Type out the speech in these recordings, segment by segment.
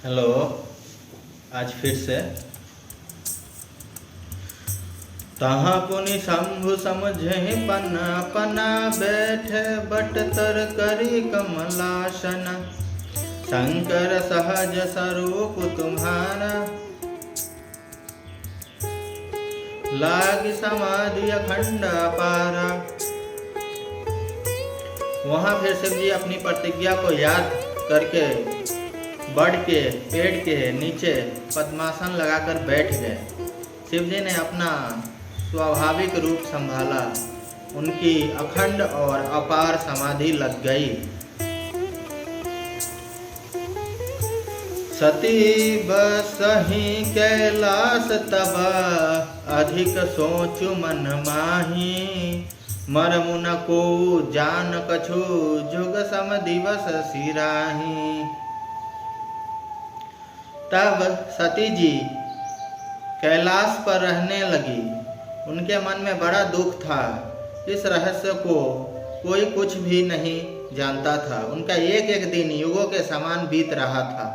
Hello. आज फिर से तहाँ पुनि शंभु समझहि पन्ना पन्ना बैठे बट तर करी कमलासन। शंकर सहज स्वरूप तुम्हारा लाग समाधि अखंड अपारा। वहाँ फिर शिव जी अपनी प्रतिज्ञा को याद करके बड़ के पेड़ के नीचे पद्मासन लगाकर बैठ गए। शिव जी ने अपना स्वाभाविक रूप संभाला, उनकी अखंड और अपार समाधि लग गई। सती बसहि कैलास तब अधिक सोचु मन माही। मरमु न को जान कछु जुग सम दिवस सिराही। तब सती जी कैलाश पर रहने लगी। उनके मन में बड़ा दुख था। इस रहस्य को कोई कुछ भी नहीं जानता था। उनका एक एक दिन युगों के समान बीत रहा था।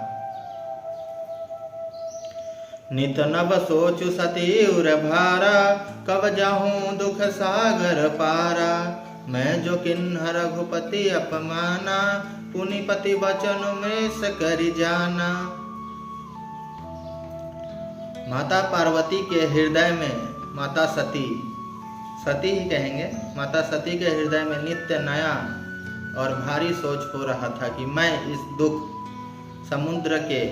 नित नव सोचु सती उर भारा। कब जाहूं दुख सागर पारा। मैं जो किन्ह रघुपति अपमाना। पुनिपति वचन में सकरि जाना। माता पार्वती के हृदय में माता सती ही कहेंगे, माता सती के हृदय में नित्य नया और भारी सोच हो रहा था कि मैं इस दुख समुद्र के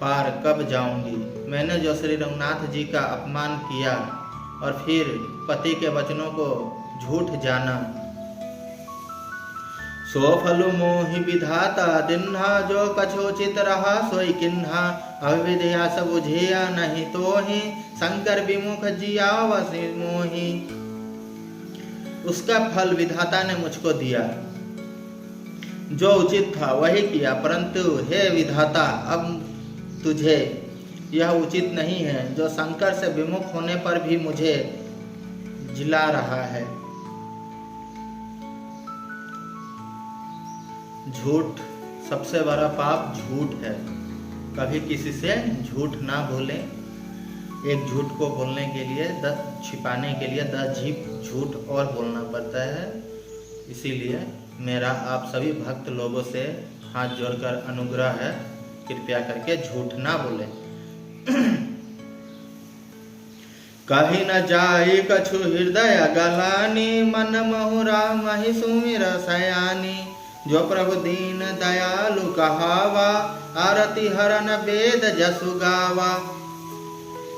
पार कब जाऊंगी। मैंने जो श्री रघुनाथ जी का अपमान किया और फिर पति के वचनों को झूठ जाना। सो फलु मोहि विधाता दिन्हा। जो कछोचित रहा सोई किन्हा। अविद्या सब बुझिया नहीं तो ही। शंकर विमुख जिया वसी मोही। उसका फल विधाता ने मुझको दिया। जो उचित था वही किया, परंतु हे विधाता, अब तुझे यह उचित नहीं है जो शंकर से विमुख होने पर भी मुझे जिला रहा है। झूठ, सबसे बड़ा पाप झूठ है। कभी किसी से झूठ ना बोलें। एक झूठ को बोलने के लिए 10 छिपाने के लिए 10 झूठ और बोलना पड़ता है। इसीलिए मेरा आप सभी भक्त लोगों से हाथ जोड़कर अनुग्रह है, कृपया करके झूठ ना बोलें। कहीं न जाई कछु हृदय गलानी। मन महुरा महि सुमिर सयानी। जो प्रभु दीन दयालु कहावा। आरती हरन वेद जसु गावा।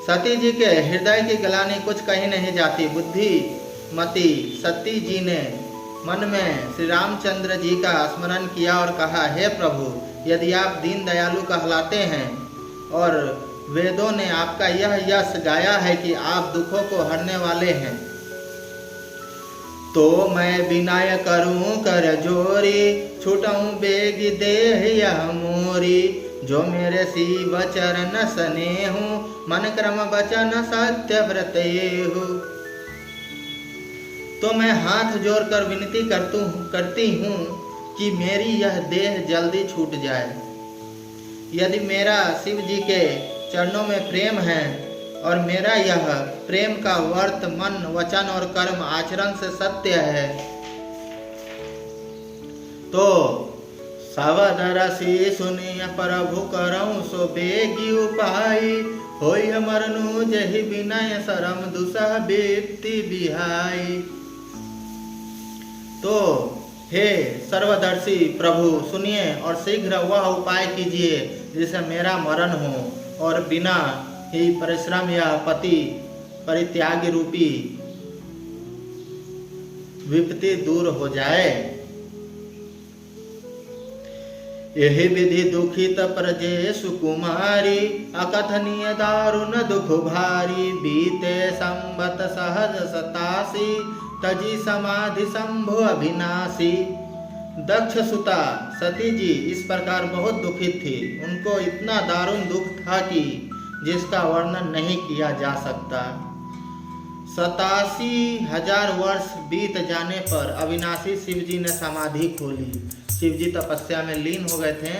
सती जी के हृदय की गलानी कुछ कहीं नहीं जाती। बुद्धिमती सती जी ने मन में श्री रामचंद्र जी का स्मरण किया और कहा, हे प्रभु, यदि आप दीन दयालु कहलाते हैं और वेदों ने आपका यह यश गाया है कि आप दुखों को हरने वाले हैं, तो मैं विनय करूं कर जोरी। छूटऊं बेग देह यह मोरी। जो मेरे शिव चरण स्नेहु। मन क्रम वचन सत्य व्रतेहु। तो मैं हाथ जोड़कर विनती करती हूँ कि मेरी यह देह जल्दी छूट जाए। यदि मेरा शिव जी के चरणों में प्रेम है और मेरा यह प्रेम का वर्त मन वचन और कर्म आचरण से सत्य है, तो सावधरसी सुनिय प्रभु करऊं सो बेगी उपाय। होय मरनु जहि विनय सरम दुसह बेप्ति बिहाई। तो हे सर्वदर्शी प्रभु, सुनिए और शीघ्र वह उपाय कीजिए जिससे मेरा मरण हो और बिना ही परिश्रम या पति परित्याग रूपी विपत्ति दूर हो जाए। यही विधि दुखित प्रजे सुकुमारी। अकथनीय दारुण दुख भारी। बीते संबत सहज 87। तजी समाधि शंभु अभिनाशी। दक्ष सुता सती जी इस प्रकार बहुत दुखित थी। उनको इतना दारुण दुख था कि जिसका वर्णन नहीं किया जा सकता। 87,000 वर्ष बीत जाने पर अविनाशी शिव जी ने समाधि खोली। शिव जी तपस्या में लीन हो गए थे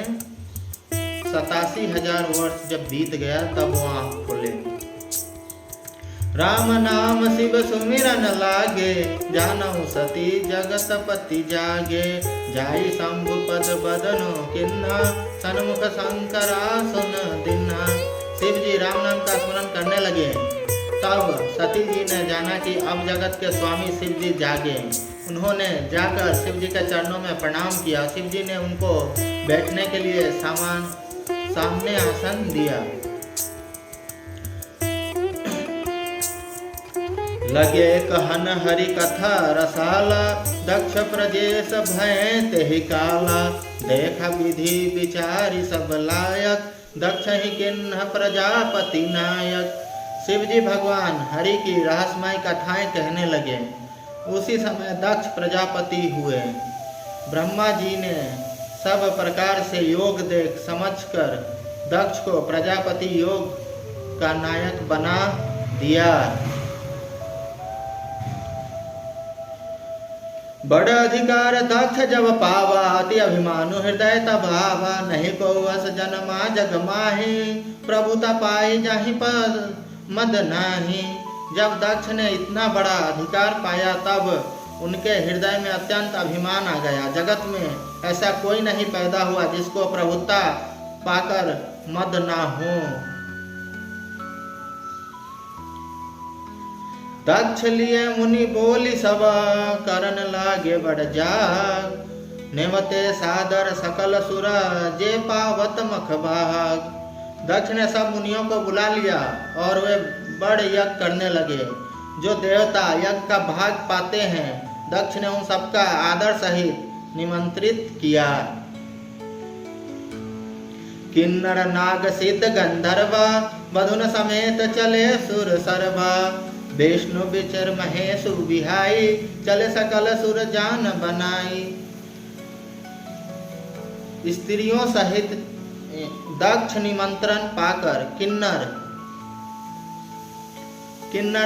87,000 वर्ष जब बीत गया तब वो आँख खोले। राम नाम शिव सुमिरन लागे, जानहु सती जगत पति जागे। जाई शंभु पद बदनो किन्ना, सन्मुख शंकरा सुन दिन्ना। शिव जी राम नाम का स्मरण करने लगे। तब सती जी ने जाना कि अब जगत के स्वामी शिव जी जागे। उन्होंने जाकर शिव जी के चरणों में प्रणाम किया। शिव जी ने उनको बैठने के लिए सामने आसन दिया। लगे कहन हरि कथा रसाला, दक्ष प्रजेश भय तेहि काला। देखा विधि विचारी सब लायक, दक्ष ही किन्ह प्रजापति नायक। शिव जी भगवान हरि की रहस्यमय कथाएं कहने लगे। उसी समय दक्ष प्रजापति हुए। ब्रह्मा जी ने सब प्रकार से योग देख समझकर दक्ष को प्रजापति योग का नायक बना दिया। बड़ अधिकार दक्ष जब पावा, अति अभिमानु हृदय तभावा। नहीं को वस जन्मा जग माही, प्रभुता पाई जाहि पद मद नाही। जब दक्ष ने इतना बड़ा अधिकार पाया तब उनके हृदय में अत्यंत अभिमान आ गया। जगत में ऐसा कोई नहीं पैदा हुआ जिसको प्रभुता पाकर मद ना हो। दक्ष लिए मुनि बोली सब, करन लागे बड़ जाग। नेवते सादर सकल सुर, जे पावत मख भाग। दक्ष ने सब मुनियों को बुला लिया और वे बड़ यज्ञ करने लगे। जो देवता यज्ञ का भाग पाते हैं, दक्ष ने उन सबका आदर सहित निमंत्रित किया। किन्नर नाग सिद्ध गंधर्व, बधुन समेत चले सुर सर्वा। विष्णु विचर महेश विहाई, चले सकल सुर जान बनाई। स्त्रियों सहित दक्ष निमंत्रण पाकर किन्नर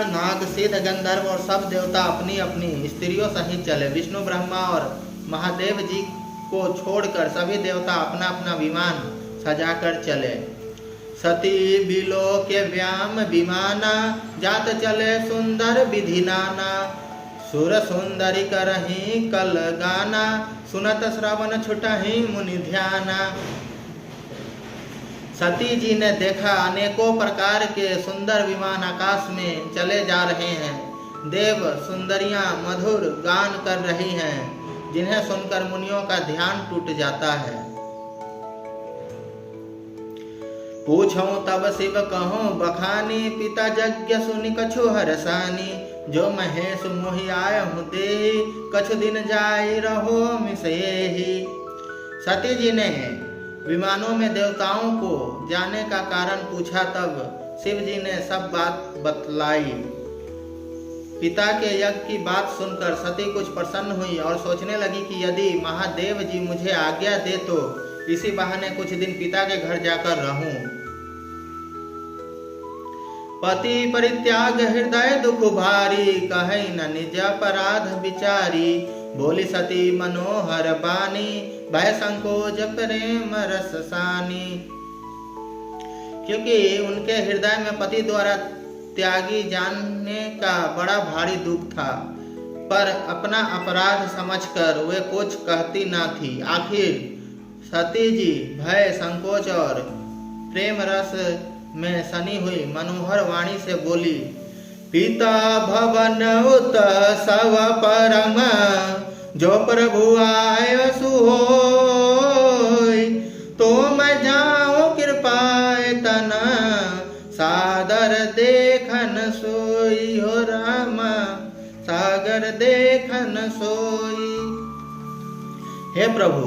नाग सिद्ध गंधर्व और सब देवता अपनी अपनी स्त्रियों सहित चले। विष्णु ब्रह्मा और महादेव जी को छोड़कर सभी देवता अपना अपना विमान सजाकर चले। सती बिलो के व्याम विमाना, जात चले सुंदर विधि नाना। सुर सुंदरी करही कल गाना, सुनत श्रवण छुटहि मुनि ध्याना। सती जी ने देखा अनेकों प्रकार के सुंदर विमान आकाश में चले जा रहे हैं। देव सुंदरियां मधुर गान कर रही हैं, जिन्हें सुनकर मुनियों का ध्यान टूट जाता है। पूछो तब शिव कहूँ बखानी, पिता यज्ञ सुनि कछु हरसानी। जो महेश मोहि आय हूँ देहि, कछु दिन जाय रहो मिसेहि। सती जी ने विमानों में देवताओं को जाने का कारण पूछा। तब शिव जी ने सब बात बतलाई। पिता के यज्ञ की बात सुनकर सती कुछ प्रसन्न हुई और सोचने लगी कि यदि महादेव जी मुझे आज्ञा दे तो इसी बहाने कुछ दिन पिता के घर जाकर रहूं। पति परित्याग हृदय दुख भारी, कहे न निज अपराध विचारी। बोली सती मनोहर बानी, भय संकोच प्रेम रस सानी। क्योंकि उनके हृदय में पति द्वारा त्यागी जाने का बड़ा भारी दुख था, पर अपना अपराध समझकर वे कुछ कहती ना थी। आखिर सती जी भय संकोच और प्रेम रस में सनी हुई मनोहर वाणी से बोली। पिता भवन उत सव परम, जो प्रभु आय सुहोय। तो मैं जाऊं कृपाए तना, सादर देखन सोई हो राम, सागर देखन सोई। हे प्रभु,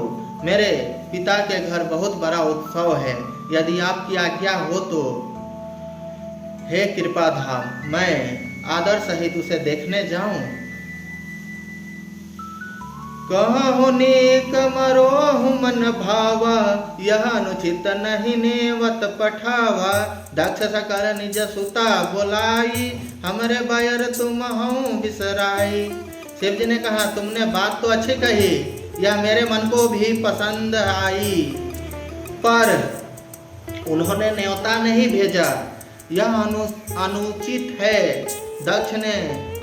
मेरे पिता के घर बहुत बड़ा उत्सव है। यदि आपकी आज्ञा हो तो हे कृपाधाम, मैं आदर सहित उसे देखने जाऊं। कहूँ नेक मरोहु मन भावा, यह अनुचित नहीं नेवत पठावा। दक्ष सकल निज सुता बोलाई, हमरे बायर तुम हूँ बिसराई। शिव जी ने कहा, तुमने बात तो अच्छी कही, यह मेरे मन को भी पसंद आई, पर उन्होंने न्योता नहीं भेजा, यह अनुचित है। दक्ष ने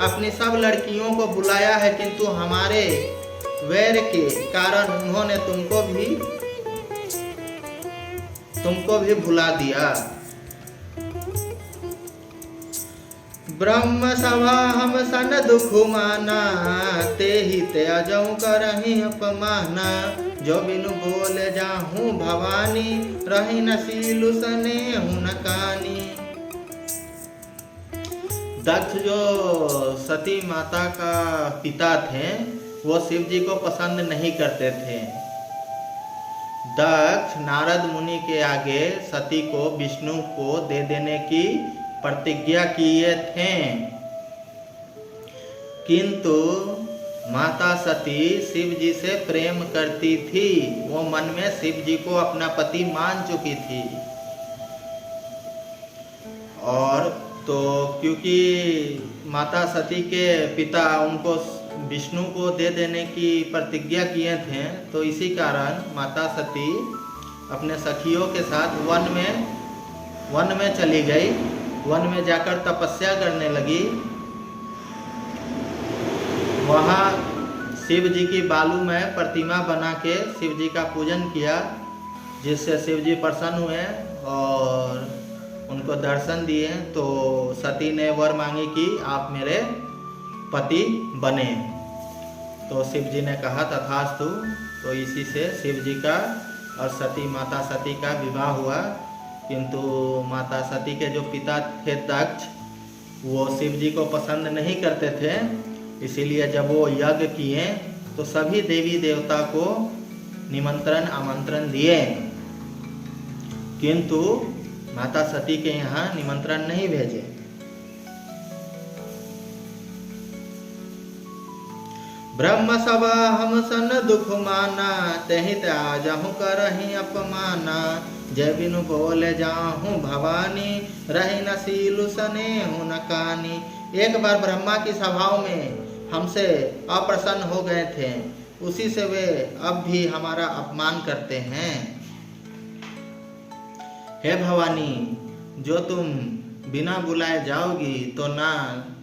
अपनी सब लड़कियों को बुलाया है, किंतु हमारे वैर के कारण उन्होंने तुमको भी भुला दिया। ब्रह्म सभा हम सन दुख माना, ते ही त्याजऊ करही अपमाना। जो बिनु बोले जाहूँ भवानी, रही न सीलु सने हूँ न कानी। दक्ष जो सती माता का पिता थे, वो शिव जी को पसंद नहीं करते थे। दक्ष नारद मुनि के आगे सती को विष्णु को दे देने की प्रतिज्ञा किए थे, किंतु माता सती शिव जी से प्रेम करती थी। वो मन में शिव जी को अपना पति मान चुकी थी। और तो क्योंकि माता सती के पिता उनको विष्णु को दे देने की प्रतिज्ञा किए थे, तो इसी कारण माता सती अपने सखियों के साथ वन में चली गई। वन में जाकर तपस्या करने लगी। वहाँ शिव जी की बालू में प्रतिमा बना के शिव जी का पूजन किया, जिससे शिव जी प्रसन्न हुए और उनको दर्शन दिए। तो सती ने वर मांगी कि आप मेरे पति बने। तो शिव जी ने कहा तथास्तु। तो इसी से शिव जी का और माता सती का विवाह हुआ। किंतु माता सती के जो पिता थे दक्ष, वो शिव जी को पसंद नहीं करते थे। इसीलिए जब वो यज्ञ किए तो सभी देवी देवता को आमंत्रण दिए, किंतु माता सती के यहाँ निमंत्रण नहीं भेजे। ब्रह्म सभा हम सन दुख माना, तहि त्याजहु करहि अपमाना। जय बिनु बोले जाहूँ भवानी, रही न सीलु सने हूँ न कानी। एक बार ब्रह्मा की सभाओं में हमसे अप्रसन्न हो गए थे, उसी से वे अब भी हमारा अपमान करते हैं। हे भवानी, जो तुम बिना बुलाए जाओगी तो ना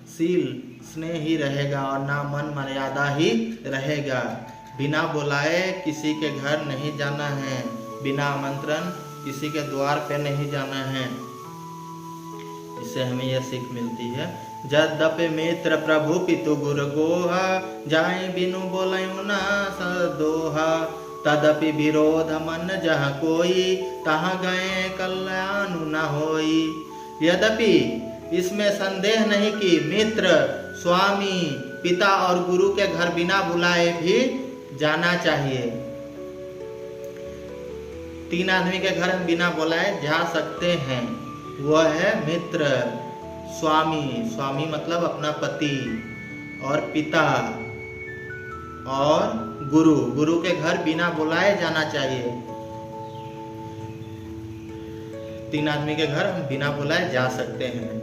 सील स्नेह ही रहेगा और ना मन मर्यादा ही रहेगा। बिना बुलाए किसी के घर नहीं जाना है, बिना आमंत्रण किसी के द्वार पे नहीं जाना है। इससे हमें यह सीख मिलती है, यद्यपि मित्र प्रभु पितु गुरु गोहा, जाए बिनु बोलयु ना सदोहा। तदपि विरोध मन जहाँ कोई, तहाँ गए कल्याण न होई। यद्यपि इसमें संदेह नहीं कि मित्र, स्वामी, पिता और गुरु के घर बिना बुलाए भी जाना चाहिए। 3 आदमी के घर हम बिना बुलाए जा सकते हैं। वह है मित्र, स्वामी मतलब अपना पति, और पिता और गुरु के घर बिना बुलाए जाना चाहिए। 3 आदमी के घर हम बिना बुलाए जा सकते हैं।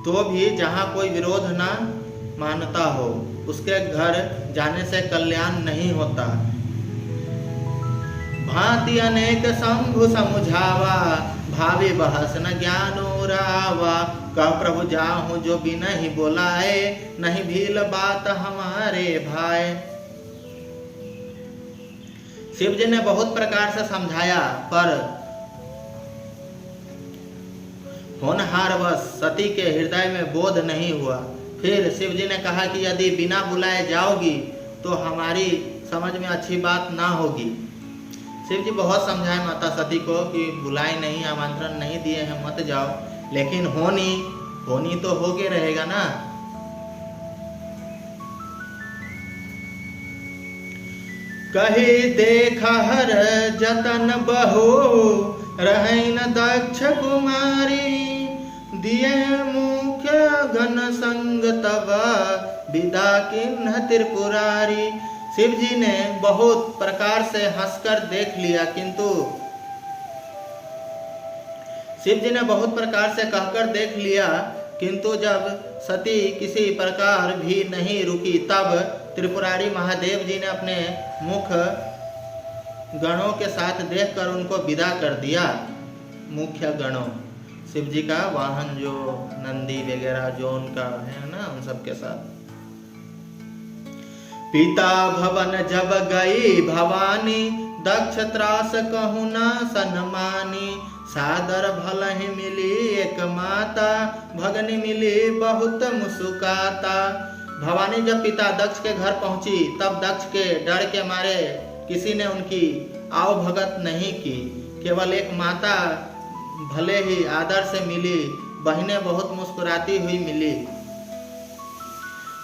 तो भी जहाँ कोई विरोध ना मानता हो, उसके घर जाने से कल्याण नहीं होता। भांति अनेक शंभु समुझावा, भावे बहस न ज्ञानो रावा। कह प्रभु जाहूँ जो बिना ही बोलाए, नहीं भील बात हमारे भाई। शिव जी ने बहुत प्रकार से समझाया, पर होनहारवश सती के हृदय में बोध नहीं हुआ। फिर शिव जी ने कहा कि यदि बिना बुलाए जाओगी तो हमारी समझ में अच्छी बात ना होगी। शिव जी बहुत समझाए माता सती को कि बुलाए नहीं, आमंत्रण नहीं दिए हैं, मत जाओ। लेकिन होनी तो होके रहेगा ना। कही देख हर जतन बहु, रहे न दक्ष कुमारी। दिए मुख्य घन संग तब, विदा किन्ह त्रिपुरारी। शिव जी ने बहुत प्रकार से हंसकर देख लिया, किंतु शिव जी ने बहुत प्रकार से कहकर देख लिया, किंतु जब सती किसी प्रकार भी नहीं रुकी, तब त्रिपुरारी महादेव जी ने अपने मुख गणों के साथ देखकर उनको विदा कर दिया। मुख्य गणों, शिव जी का वाहन जो नंदी वगैरह जो उनका है ना, उन सब के साथ। पिता भवन जब गई भवानी, दक्ष त्रास कहूँ न सन्मानी। सादर भलहि मिली एक माता, भगनी मिली बहुत मुस्काता। भवानी जब पिता दक्ष के घर पहुंची तब दक्ष के डर के मारे किसी ने उनकी आओ भगत नहीं की। केवल एक माता भले ही आदर से मिली, बहनें बहुत मुस्कुराती हुई मिली।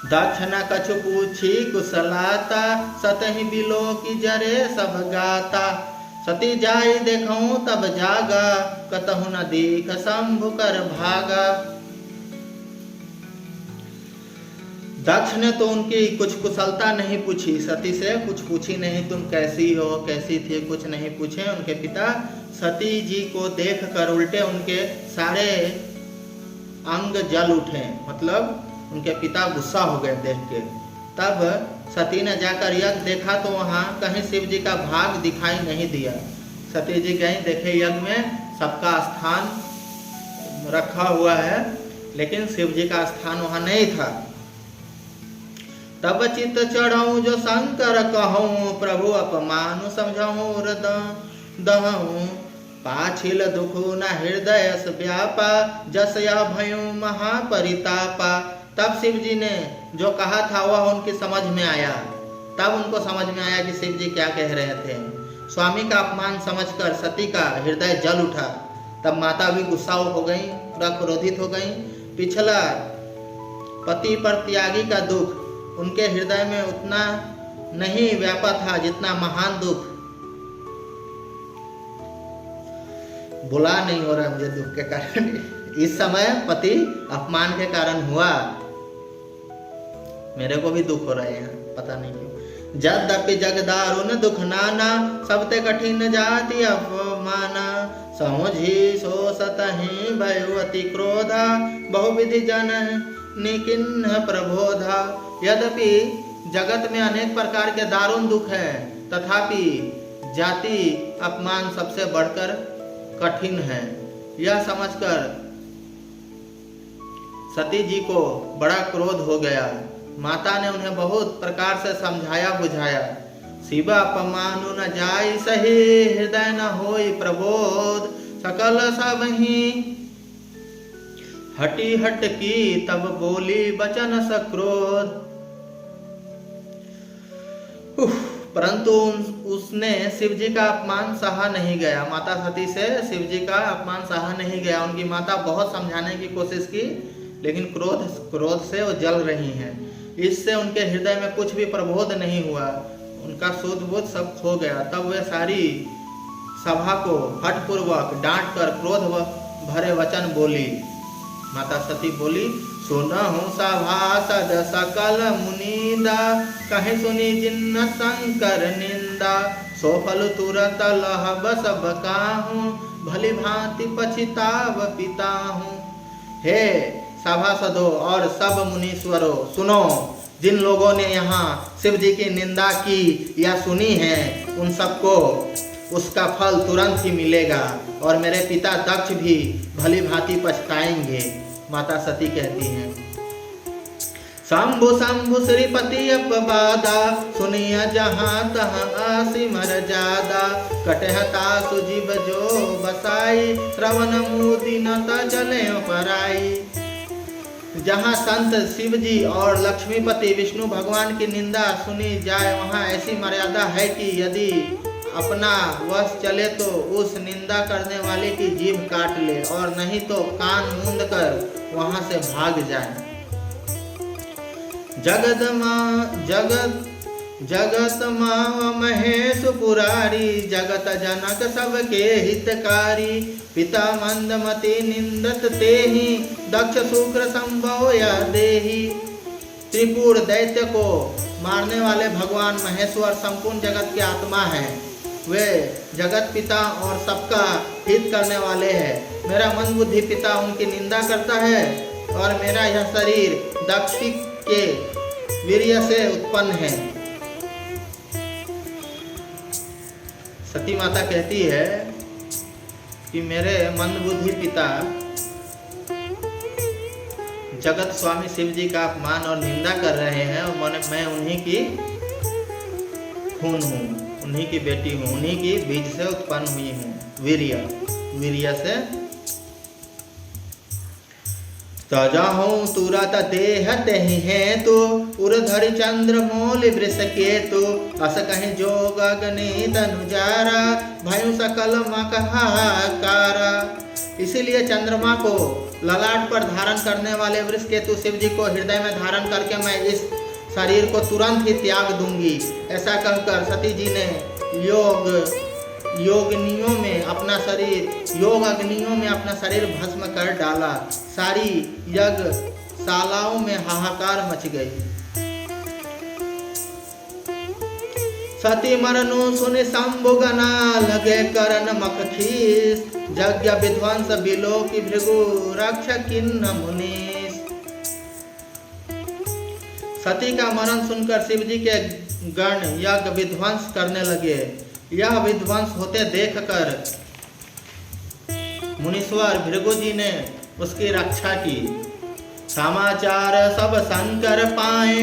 दक्ष न कछु पूछी कुशलाता, सतहि बिलो की जरे सब गाता। सती जाई देखूं तब जागा, कतहु न देख शंभु कर भागा। दक्ष ने तो उनकी कुछ कुशलता नहीं पूछी, सती से कुछ पूछी नहीं, तुम कैसी हो कैसी थी, कुछ नहीं पूछे। उनके पिता सती जी को देखकर उल्टे उनके सारे अंग जल उठे, मतलब उनके पिता गुस्सा हो गए देख के। तब सती ने जाकर यज्ञ देखा तो वहाँ कहीं शिव जी का भाग दिखाई नहीं दिया। सती जी कहीं देखे यज्ञ में सबका स्थान रखा हुआ है, लेकिन शिव जी का स्थान वहाँ नहीं था। तब चित चढ़ऊ जो शंकर कहूँ, प्रभु अपमान समझऊ दहूँ। पाछिल दुखु न हृदय व्यापा, जस या भयू महापरितापा। तब शिव जी ने जो कहा था वह उनकी समझ में आया। तब उनको समझ में आया कि शिव जी क्या कह रहे थे। स्वामी का अपमान समझकर सती का हृदय जल उठा। तब माता भी गुस्सा हो गई, पूरा क्रोधित हो गई। पिछला पति पर त्यागी का दुख उनके हृदय में उतना नहीं व्यापा था जितना महान दुख, बुला नहीं हो रहा मुझे दुख के कारण, इस समय पति अपमान के कारण हुआ। मेरे को भी दुख हो रहा है यहाँ, पता नहीं क्यों। यद्यपि जग दारुण दुख नाना, सबते कठिन जाति अपमाना। समझी सो सतहि भयो अति क्रोधा, बहुविधि जन निकिन्ह प्रबोधा। यद्यपि जगत में अनेक प्रकार के दारुण दुख है, तथापि जाति अपमान सबसे बढ़कर कठिन है। यह समझकर सती जी को बड़ा क्रोध हो गया। माता ने उन्हें बहुत प्रकार से समझाया बुझाया। शिव अपमानु न जाई सही, हृदय न होई प्रबोध। सकल सब ही हटी हट की, तब बोली बचन सक्रोध। परंतु उसने शिव जी का अपमान सहा नहीं गया। माता सती से शिव जी का अपमान सहा नहीं गया। उनकी माता बहुत समझाने की कोशिश की, लेकिन क्रोध से वो जल रही हैं। इससे उनके हृदय में कुछ भी प्रबोध नहीं हुआ, उनका सूझ बूझ सब खो गया। तब वे सारी सभा को हठपूर्वक डांट कर क्रोध भरे वचन बोली। माता सती बोली, सुनहु सभासद सकल मुनीदा, कहीं सुनी जिन्न शंकर निंदा। सो फल तुरत लहब सब काहूँ, भली भांति पछिताव पिताहूँ। हे सभासदों और सब मुनीश्वरों, सुनो, जिन लोगों ने यहाँ शिव जी की निंदा की या सुनी है, उन सबको उसका फल तुरंत ही मिलेगा, और मेरे पिता दक्ष भी भली भांति पछताएंगे। माता सती कहती हैं, शंभु शंभु श्रीपति अपवादा, सुनिया जहाँ तहाँ आसी मर्यादा। कटहता सुजीव जो बसाई, श्रवण मुदी न जले पराई। जहाँ संत शिव जी और लक्ष्मीपति विष्णु भगवान की निंदा सुनी जाए, वहाँ ऐसी मर्यादा है कि यदि अपना वश चले तो उस निंदा करने वाले की जीभ काट ले, और नहीं तो कान मूंद कर वहां से भाग जाए। जगत माँ महेश पुरारी, जगत जनक सबके हितकारी। पिता मंदमति निंदत तेहि, दक्ष शुक्र संभव या देहि। त्रिपुर दैत्य को मारने वाले भगवान महेश्वर संपूर्ण जगत के आत्मा है। वे जगत पिता और सबका हित करने वाले हैं। मेरा मन बुद्धि पिता उनकी निंदा करता है, और मेरा यह शरीर दक्ष के वीर्य से उत्पन्न है। सती माता कहती है कि मेरे मंदबुद्धि पिता जगत स्वामी शिव जी का अपमान और निंदा कर रहे हैं और मैं उन्हीं की खून हूँ, उन्हीं की बेटी हूँ, उन्हीं की बीज से उत्पन्न हुई हूँ, वीर्य से। तजहूँ तुरत देह तेहि हेतु उर्धरि चंद्र मूल वृष केतु अस कहीं जोग अग्नि तनुजारा भयु सकल मकहाकारा। इसीलिए चंद्रमा को ललाट पर धारण करने वाले वृष केतु शिव जी को हृदय में धारण करके मैं इस शरीर को तुरंत ही त्याग दूंगी। ऐसा कहकर सती जी ने योगनियों में अपना शरीर योग अग्नियों में अपना शरीर भस्म कर डाला। सारी यज्ञशालाओं में हाहाकार मच गई। सती मरनु सुनि शंभुगना लगे करन मखखीस यज्ञ विध्वंस बिलो की भृगु रक्ष किन्न मुनीस। सती का मरण सुनकर शिव जी के गण यज्ञ विध्वंस करने लगे। यह विध्वंस होते देखकर मुनीश्वर भृगु जी ने उसकी रक्षा की। समाचार सब शंकर पाए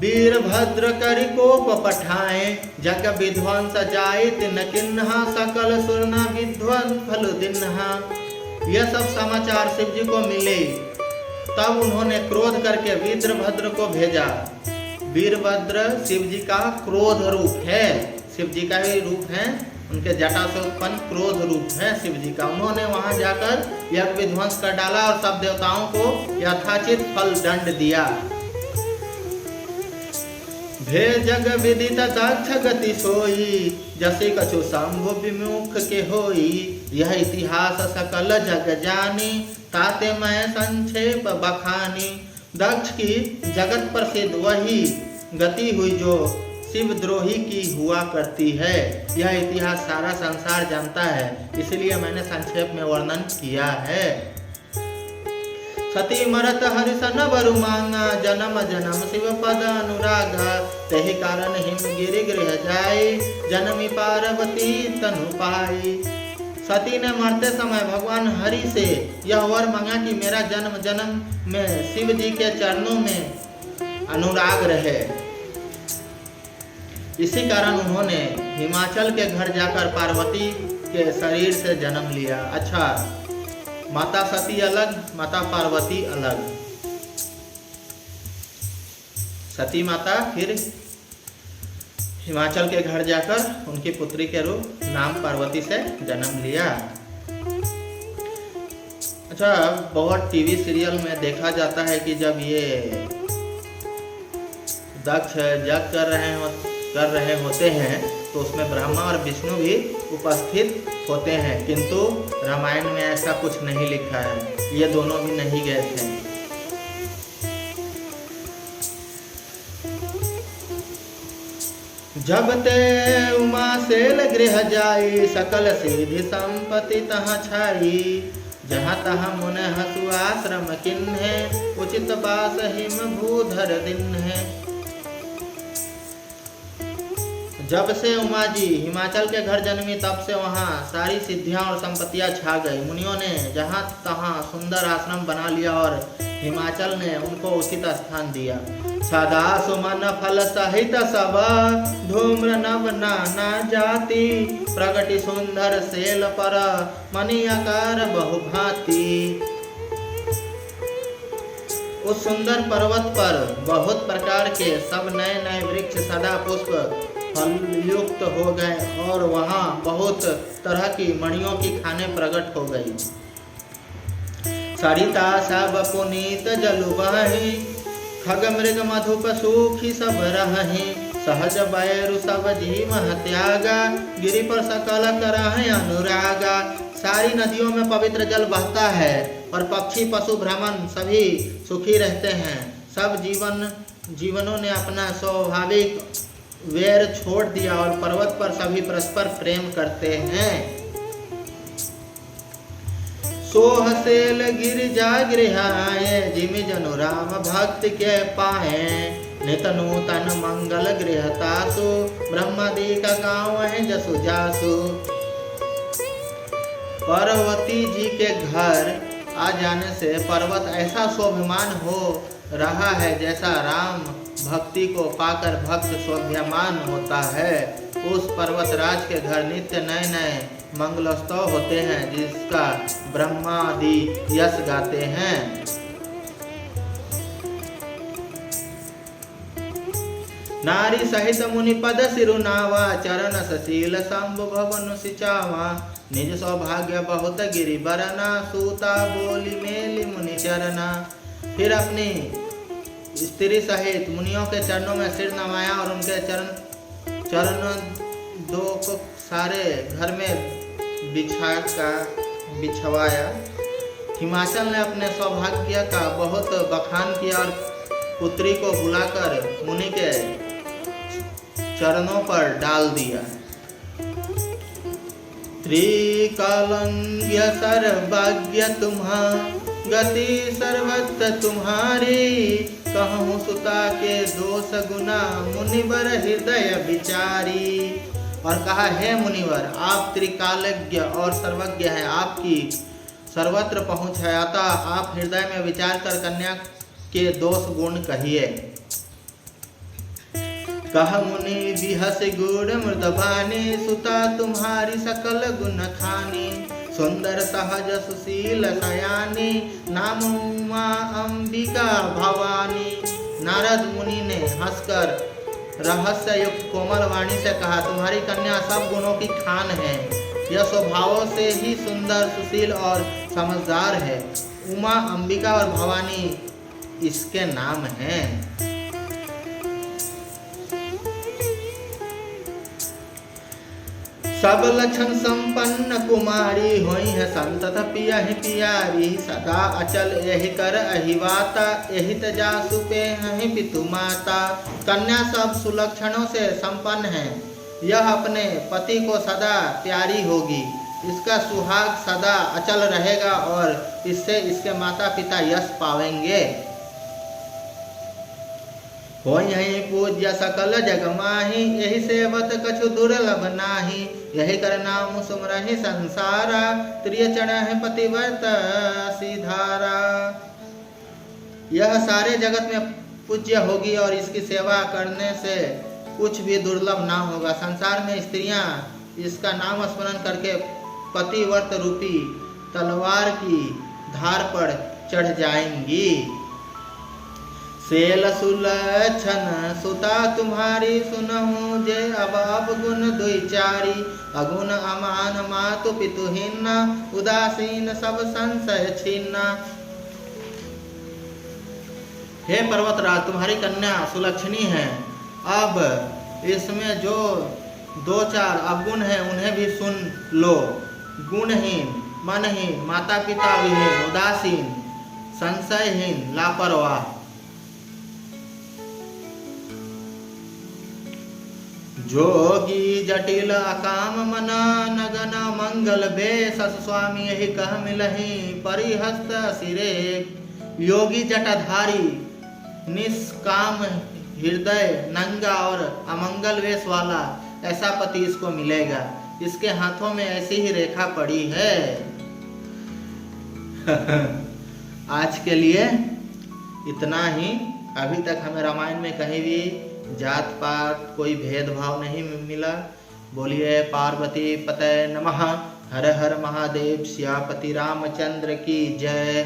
वीरभद्र करि कोप पठाए जग विध्वंस जाइत न किन्हा सकल सुरना विध्वंस फल दिन्हा। यह सब समाचार शिव जी को मिले तब उन्होंने क्रोध करके वीरभद्र को भेजा। वीरभद्र शिव जी का क्रोध रूप है, शिव जी का ही रूप है, उनके जटा से उत्पन्न क्रोध रूप है शिव जी का। उन्होंने वहां जाकर यज्ञ विध्वंस कर डाला और सब देवताओं को यथाचित फल दंड दिया। भे जग विदित दक्ष गति सोई जसे कछु शंभु विमुख के होई। यह इतिहास सकल जग जानी ताते मैं संक्षेप बखानी। दक्ष की जगत प्रसिद्ध वही गति हुई जो शिवद्रोही की हुआ करती है। यह इतिहास सारा संसार जानता है, इसलिए मैंने संक्षेप में वर्णन किया है। सती मरत हरिसन बरु मांगा जन्म जन्म शिव पद अनुरागा। तहि कारण हिमगिरि गृह जाई जनमी पार्वती तनु पाई। सती ने मरते समय भगवान हरि से यह वर मांगा कि मेरा जन्म जन्म में शिव जी के चरणों में अनुराग रहे। इसी कारण उन्होंने हिमाचल के घर जाकर पार्वती के शरीर से जन्म लिया। अच्छा, माता सती अलग, माता पार्वती अलग। सती माता फिर हिमाचल के घर जाकर उनकी पुत्री के रूप नाम पार्वती से जन्म लिया। अच्छा, बहुत टीवी सीरियल में देखा जाता है कि जब ये दक्ष यज्ञ कर रहे होते हैं तो उसमें ब्रह्मा और विष्णु भी उपस्थित होते हैं, किंतु रामायण में ऐसा कुछ नहीं लिखा है। ये दोनों भी नहीं गए थे। जब ते उमा सेल गृह जाई सकल सिद्धि संपत्ति तहाँ छाई। जहाँ तहाँ मुन हसु आश्रम किन्हे उचित बास हिम भूधर दिन्हे। जब से उमा जी हिमाचल के घर जन्मी तब से वहाँ सारी सिद्धियाँ और संपत्तियाँ छा गई। मुनियों ने जहाँ तहाँ सुंदर आश्रम बना लिया और हिमाचल ने उनको उचित स्थान दिया। सदा सुमन फल सहित सब धूम्र नव नाना जाति। प्रगति सुंदर सेल पर मणि आकार बहुभांति। उस सुंदर पर्वत पर बहुत प्रकार के सब नए नए वृक्ष सदा पुष्प फल युक्त हो गए और वहाँ बहुत तरह की मणियों की खाने प्रकट हो गई। सरिता सब पुनीत जलु बहि खग मृग मधुप सूखी सब रहि। सहज बैरु सब जीव त्यागा गिरि पर सकल करहि अनुरागा। सारी नदियों में पवित्र जल बहता है और पक्षी पशु भ्रमण सभी सुखी रहते हैं। सब जीवनों ने अपना स्वाभाविक वैर छोड़ दिया और पर्वत पर सभी परस्पर प्रेम करते हैं। सोह सेल गिरिजा गृहाए जिमि जनु राम भक्त के पाए। नित नूतन मंगल गृहतासु ब्रह्मादि का गाँव है जसु जासु। पार्वती जी के घर आ जाने से पर्वत ऐसा शोभमान हो रहा है जैसा राम भक्ति को पाकर भक्त शोभ्यमान होता है। उस पर्वतराज के घर नित्य नए नए मंगलोत्सव होते हैं जिसका ब्रह्मादि यश गाते हैं। नारी सहित मुनि पद सिरुनावा चरण सशील शंभु भवन सिचावा। निज सौभाग्य बहुत गिरि बरना सूता बोली मेली मुनि चरना। फिर अपनी स्त्री सहित मुनियों के चरणों में सिर नवाया और उनके चरण दो को सारे घर में बिछवाया। हिमाचल ने अपने सौभाग्य का बहुत बखान किया और पुत्री को बुलाकर मुनि के चरणों पर डाल दिया। त्रिकालज्ञ सर्वज्ञ तुम्हा गति सर्वत्र तुम्हारी। कहूँ सुता के दोष गुना मुनिवर हृदय विचारी। और कहा, हे मुनिवर, आप त्रिकालज्ञ और सर्वज्ञ हैं, आपकी सर्वत्र पहुँच है, अतः आप हृदय में विचार कर कन्या के दोष गुण कहिए। कह मुनि बिहस गुण मृदबानी सुता तुम्हारी सकल गुण खानी। सुंदर सहज सुशील सयानी नाम उमा अंबिका भवानी। नारद मुनि ने हंसकर रहस्य युक्त कोमल वाणी से कहा, तुम्हारी कन्या सब गुणों की खान है। यह स्वभावों से ही सुंदर सुशील और समझदार है। उमा अंबिका और भवानी इसके नाम हैं। सब लक्षण संपन्न कुमारी होई है संतत पिया ही पियारी। सदा अचल यही कर अहिवाता यही तजासु पे ही पितु माता। कन्या सब सुलक्षणों से संपन्न है, यह अपने पति को सदा प्यारी होगी, इसका सुहाग सदा अचल रहेगा और इससे इसके माता पिता यश पावेंगे। हो यही पूज्य सकल जग माही यही सेवत कछु दुर्लभ नाही। यही कर नाम सुमरहि संसारा त्रिय चढ़ पतिव्रत सिधारा। यह सारे जगत में पूज्य होगी और इसकी सेवा करने से कुछ भी दुर्लभ ना होगा। संसार में स्त्रियां इसका नाम स्मरण करके पतिव्रत रूपी तलवार की धार पर चढ़ जाएंगी। सेल सुलक्षण सुता तुम्हारी सुनहु जे अबाब गुण दुई चारी। अगुण अमान मातु पितुहीन उदासीन सब संशय छीना। हे पर्वतराज, तुम्हारी कन्या सुलक्षणी है। अब इसमें जो दो चार अवगुण है उन्हें भी सुन लो। गुणहीन, मनहीन, माता पिता विहीन, उदासीन, संशयहीन, लापरवाह। जोगी जटिल अकाम मना नगन मंगल बेस स्वामी यही कह मिलही परिहस्त सिरे। योगी जटाधारी निष्काम हृदय नंगा और अमंगल वेश वाला ऐसा पति इसको मिलेगा। इसके हाथों में ऐसी ही रेखा पड़ी है। आज के लिए इतना ही। अभी तक हमें रामायण में कहीं भी जात पात कोई भेदभाव नहीं मिला। बोलिए पार्वती पते नमः। हर हर महादेव। सियापति रामचंद्र की जय।